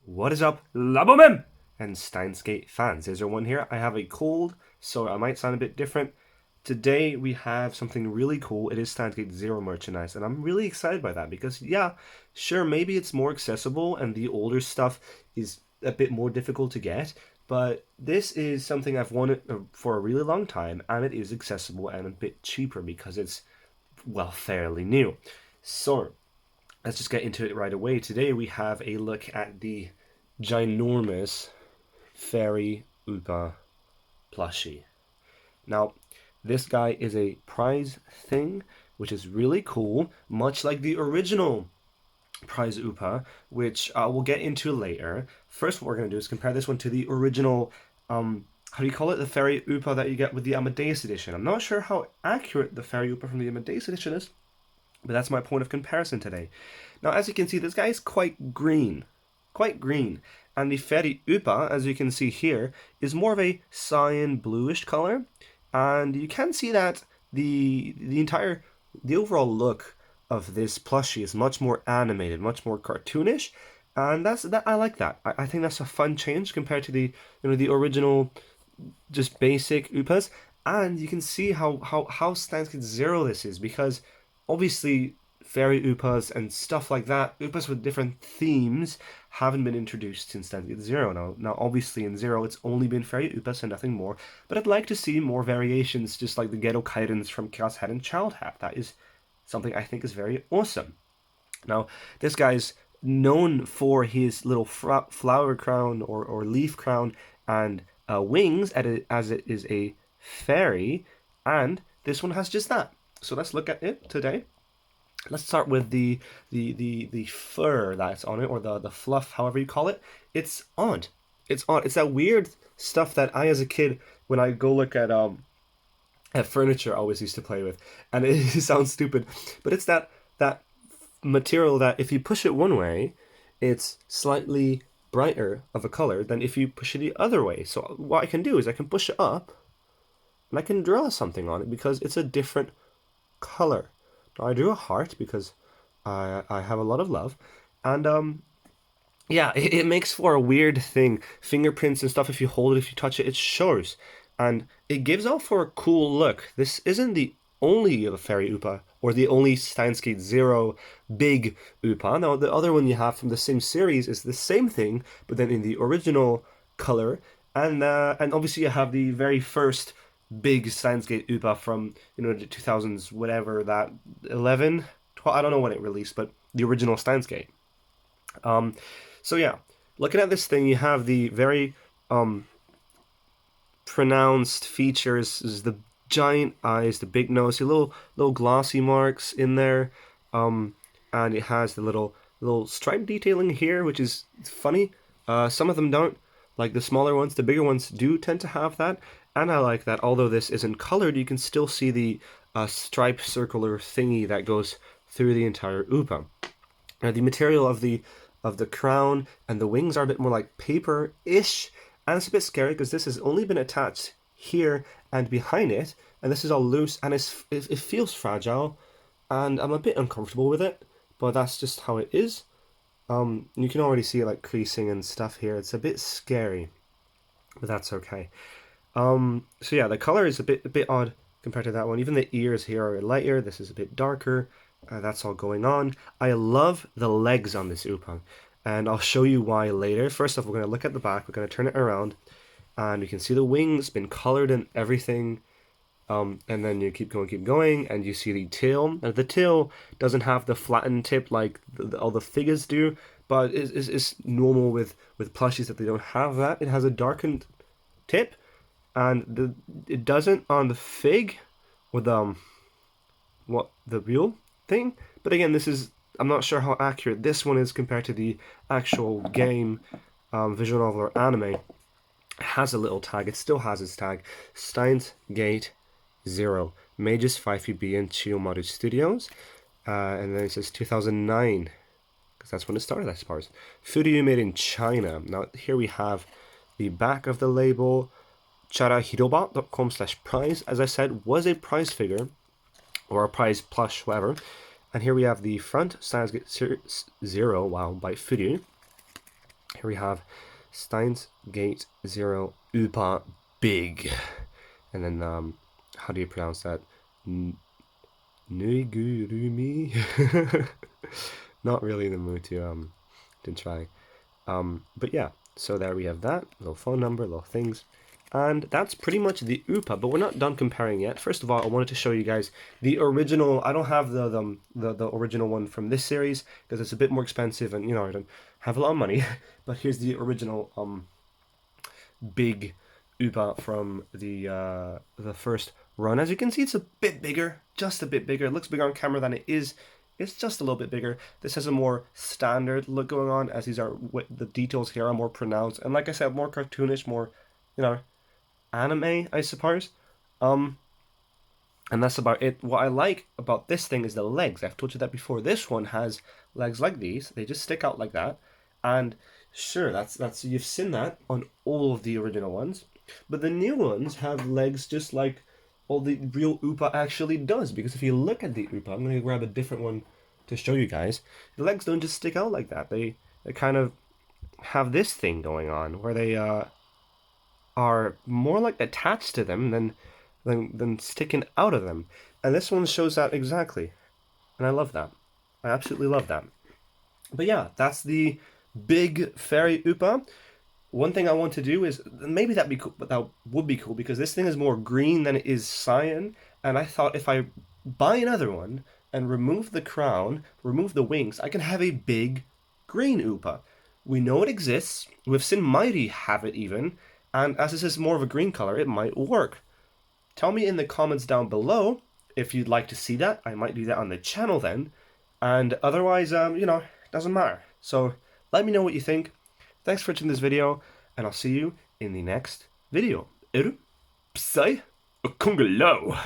What is up, Labomen and Steins fans? There's one here. I have a cold, so I might sound a bit different. Today we have something really cool. It is Steins Zero merchandise, and I'm really excited by that because, yeah, sure, maybe it's more accessible and the older stuff is a bit more difficult to get, but this is something I've wanted for a really long time, and it is accessible and a bit cheaper because it's, well, fairly new. So, let's just get into it right away. Today we have a look at the ginormous Fairy Upa plushie. Now, this guy is a prize thing, which is really cool, much like the original prize Upa, which we'll get into later. First, what we're going to do is compare this one to the original, how do you call it? The Fairy Upa that you get with the Amadeus edition. I'm not sure how accurate the Fairy Upa from the Amadeus edition is, but that's my point of comparison today. Now, as you can see, this guy is quite green. Quite green. And the Fairy Upa, as you can see here, is more of a cyan bluish color. And you can see that the overall look of this plushie is much more animated, much more cartoonish. And I like that. I think that's a fun change compared to the original just basic Upas. And you can see how Steins Zero this is, because obviously fairy upas and stuff like that, upas with different themes, haven't been introduced since Steins Zero. Now, obviously in Zero it's only been fairy upas and nothing more, but I'd like to see more variations, just like the Ghetto Kaidens from Chaos Head and Child Hat. That is something I think is very awesome. Now, this guy's known for his little flower crown or leaf crown and wings, as it is a fairy, and this one has just that. So let's look at it today. Let's start with the fur that's on it, or the fluff, however you call it. It's odd. It's odd. It's that weird stuff that I, as a kid, when I go look at furniture, I always used to play with, and it sounds stupid, but it's that material that if you push it one way, it's slightly brighter of a color than if you push it the other way. So what I can do is I can push it up, and I can draw something on it because it's a different color. Now, I drew a heart because I have a lot of love, and yeah, it makes for a weird thing. Fingerprints and stuff. If you hold it, if you touch it, it shows, and it gives off for a cool look. This isn't the only fairy Upa or the only Steins Zero big Upa. Now, the other one you have from the same series is the same thing, but then in the original color, and obviously you have the very first big Steins Upa from the 2000s, whatever that 11, 12, I don't know when it released, but the original Steins. So yeah, looking at this thing, you have the very pronounced features, is the giant eyes, the big nose, the little glossy marks in there, and it has the little stripe detailing here, which is funny. Some of them don't, like the smaller ones. The bigger ones do tend to have that, and I like that. Although this isn't colored, you can still see the stripe circular thingy that goes through the entire Upa. Now, the material of the crown and the wings are a bit more like paper-ish, and it's a bit scary because this has only been attached here and behind it, and this is all loose, and it feels fragile, and I'm a bit uncomfortable with it, but that's just how it is. You can already see it like creasing and stuff here. It's a bit scary, but that's okay. So yeah, the color is a bit odd compared to that one. Even the ears here are lighter. This is a bit darker. That's all going on. I love the legs on this Upa, and I'll show you why later. First off, we're going to look at the back. We're going to turn it around, and you can see the wings been colored and everything. And then you keep going, and you see the tail. Now, the tail doesn't have the flattened tip like all the figures do, but it's normal with plushies that they don't have that. It has a darkened tip, and it doesn't on the fig with what the real thing. But again, I'm not sure how accurate this one is compared to the actual game, visual novel or anime. It has a little tag. It still has its tag. Steins Gate Zero, Mages 5PB and Chiyomaru Studios, and then it says 2009, because that's when it started, I suppose. Furyu made in China. Now here we have the back of the label. charahiroba.com/prize, as I said, was a prize figure, or a prize plush, whatever. And here we have the front, Steins Zero, wow, by Furyu. Here we have Steins Gate 0 Upa Big. And then, how do you pronounce that? Nuigurumi? Not really in the mood to try. But yeah, so there we have that. Little phone number, little things. And that's pretty much the UPA, but we're not done comparing yet. First of all, I wanted to show you guys the original. I don't have the original one from this series because it's a bit more expensive, and you know I don't have a lot of money. But here's the original big UPA from the first run. As you can see, it's a bit bigger, just a bit bigger. It looks bigger on camera than it is. It's just a little bit bigger. This has a more standard look going on, as these are the details here are more pronounced, and like I said, more cartoonish, more, you know, anime, I suppose. And that's about it. What I like about this thing is the legs. I've told you that before. This one has legs like these. They just stick out like that. And sure, that's you've seen that on all of the original ones. But the new ones have legs just like all the real Upa actually does. Because if you look at the Upa, I'm going to grab a different one to show you guys. The legs don't just stick out like that. They kind of have this thing going on where they are more like attached to them than sticking out of them. And this one shows that exactly. And I love that. I absolutely love that. But yeah, that's the big fairy Upa. One thing I want to do is maybe that'd be cool, but that would be cool because this thing is more green than it is cyan. And I thought if I buy another one and remove the crown, remove the wings, I can have a big green Upa. We know it exists. We've seen Mighty have it even. And as this is more of a green color, it might work. Tell me in the comments down below if you'd like to see that. I might do that on the channel then. And otherwise, you know, it doesn't matter. So let me know what you think. Thanks for watching this video, and I'll see you in the next video. Psy Kungalo.